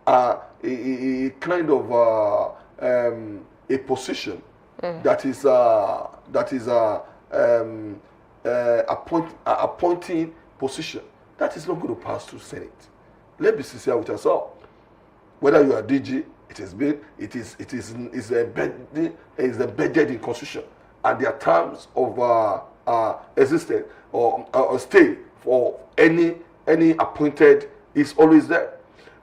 a kind of a position that is appointing position that is not going to pass through Senate. Let's be sincere with ourselves. Whether you are DG, it is embedded in Constitution, and there are terms of existence or stay for any appointed is always there.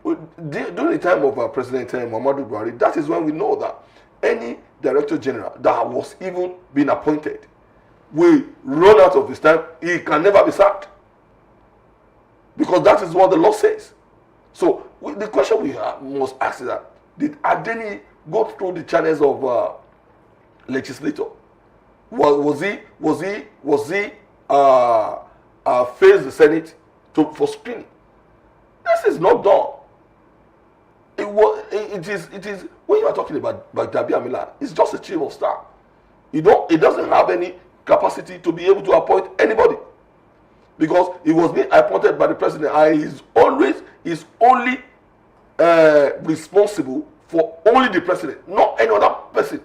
During the time of President Muhammadu Buhari, that is when we know that any Director General that was even been appointed will run out of his time. He can never be sacked, because that is what the law says. So the question we must ask is that, did Adeni go through the channels of legislator? Was he face the Senate for screening? This is not done. It is when you are talking about Dabi Amila, it's just a chief of staff. It doesn't have any capacity to be able to appoint anybody, because he was being appointed by the president, and is only responsible for only the president, not any other person.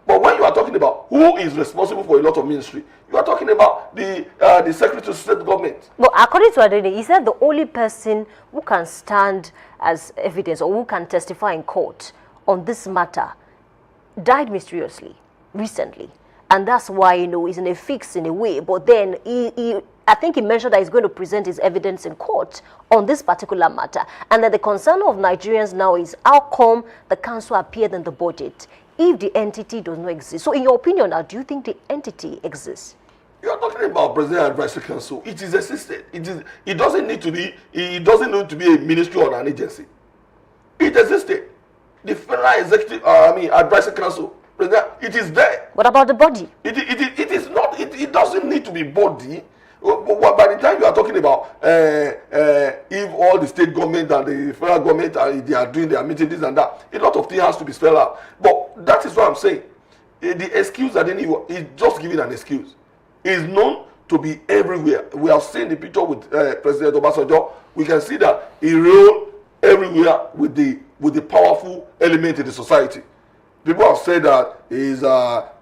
But when you are talking about who is responsible for a lot of ministry, you are talking about the Secretary of State government. But according to Adeni, is that the only person who can stand as evidence or who can testify in court on this matter died mysteriously recently, and that's why he's in a fix in a way. But then I think he mentioned that he's going to present his evidence in court on this particular matter, and that the concern of Nigerians now is how come the council appeared in the budget if the entity does not exist. So in your opinion now, do you think the entity exists? You are talking about President Advisory Council. It is existed. It doesn't need to be a ministry or an agency. It existed. The Federal Executive Advisory Council, it is there. What about the body? It is not. It doesn't need to be body. But by the time you are talking about if all the state government and the federal government they are doing their meetings and that, a lot of things has to be spelled out. But that is what I'm saying. The excuse that they need is just giving an excuse. He is known to be everywhere. We have seen the picture with President Obasanjo. We can see that he rolled everywhere with the powerful element in the society. People have said that he is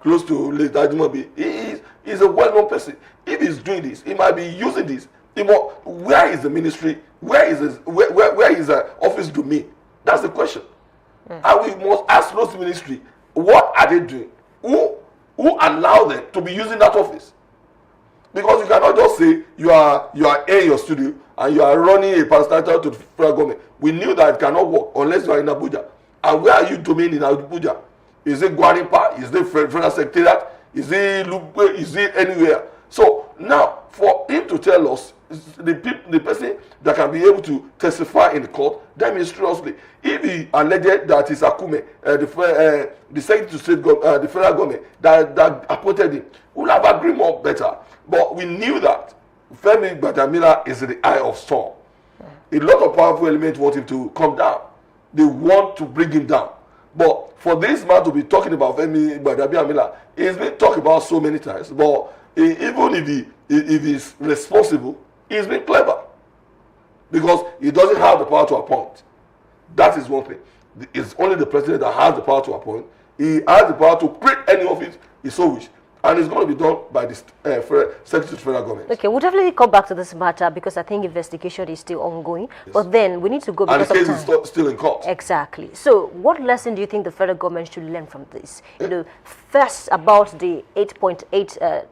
close to late Ajimobi. He is a well-known person. If he's doing this, he might be using this. Where is the ministry? Where is his office domain? That's the question. And we must ask those ministry, what are they doing? Who allow them to be using that office? Because you cannot just say you are in your studio and you are running a parastatal to the federal government. We knew that it cannot work unless you are in Abuja. And where are you domain in Abuja? Is it Gwarinpa? Is it Federal Secretariat? Is it Lugbe? Is it anywhere? So now, for him to tell us, the person that can be able to testify in the court, that mysteriously, if he alleged that it's Akume, the Secretary of State, the federal government that appointed him, would have agreed more better. But we knew that Femi Gbadamila is in the eye of storm. A lot of powerful elements want him to come down. They want to bring him down. But for this man to be talking about Femi Gbadamila, he's been talked about so many times. But even if he's responsible, he's been clever. Because he doesn't have the power to appoint. That is one thing. It's only the president that has the power to appoint. He has the power to create any office he so wish. And it's going to be done by the Secretary of Federal Government. Okay, we'll definitely come back to this matter because I think investigation is still ongoing. Yes. But then we need to go because and the case is still in court. Exactly. So what lesson do you think the federal government should learn from this? First about the 8.8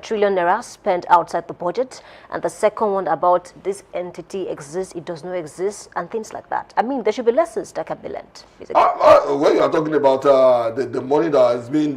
trillion naira spent outside the budget, and the second one about this entity exists, it does not exist, and things like that. I mean, there should be lessons that can be learned. When you are talking about the money that has been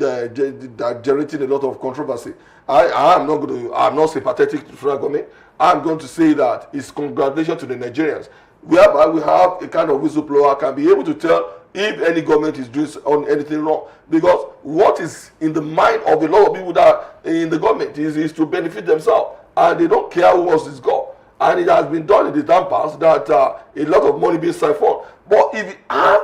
generating a lot of controversy, I'm not sympathetic to the federal government. I'm going to say that it's congratulations to the Nigerians. Whereby we have a kind of whistleblower can be able to tell if any government is doing anything wrong. Because what is in the mind of a lot of people that are in the government is to benefit themselves. And they don't care who else is God. And it has been done in the time past that a lot of money being siphoned. But if you have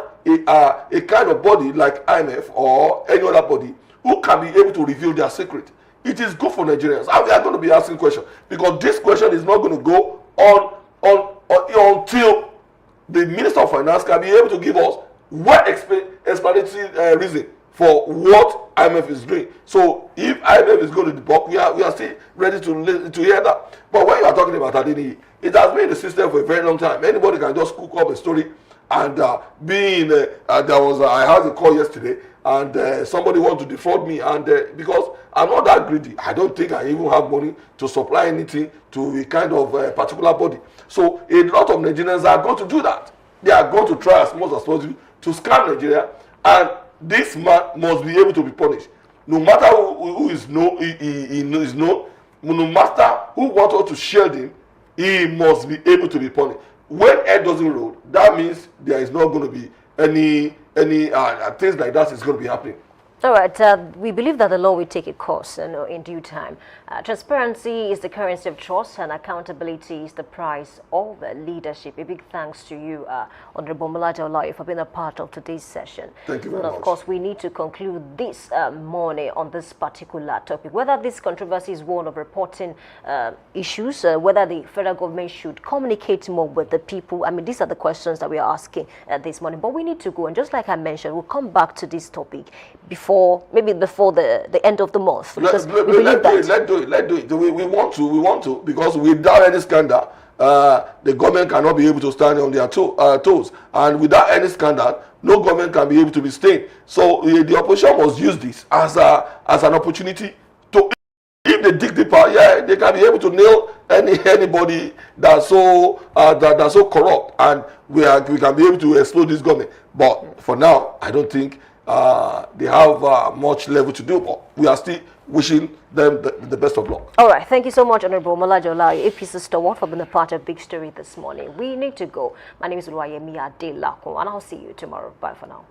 a kind of body like IMF or any other body who can be able to reveal their secret, it is good for Nigerians. And we are going to be asking questions. Because this question is not going to go on until the Minister of Finance can be able to give us explanatory reason for what IMF is doing. So if IMF is going to debunk, we are still ready to hear that. But when you are talking about Adini, it has been in the system for a very long time. Anybody can just cook up a story and I had a call yesterday and somebody want to defraud me and because I'm not that greedy, I don't think I even have money to supply anything to a kind of particular body. So a lot of Nigerians are going to do that. They are going to try as much as possible to scam Nigeria, and this man must be able to be punished. No matter who is known, is known, no matter who wants us to shield him, he must be able to be punished. When head doesn't roll, that means there is not going to be any things like that is going to be happening. All right, we believe that the law will take a course in due time. Transparency is the currency of trust and accountability is the price of leadership. A big thanks to you, Honorable Molaja Olayi, for being a part of today's session. Thank you very much. Of course, we need to conclude this morning on this particular topic. Whether this controversy is one of reporting issues, whether the federal government should communicate more with the people. I mean, these are the questions that we are asking this morning. But we need to go, and just like I mentioned, we'll come back to this topic before the end of the month. Because let's do it. We want to, because without any scandal, the government cannot be able to stand on their toes. And without any scandal, no government can be able to be staying. So the opposition must use this as an opportunity to, if they dig deeper, they can be able to nail anybody that's so corrupt, and we can be able to explode this government. But for now, I don't think they have much level to do, but we are still wishing them the best of luck. All right, thank you so much, Honorable Molaja Olayi, APC stalwart, for being a part of Big Story this morning. We need to go. My name is Oluwayemi Adelakun, and I'll see you tomorrow. Bye for now.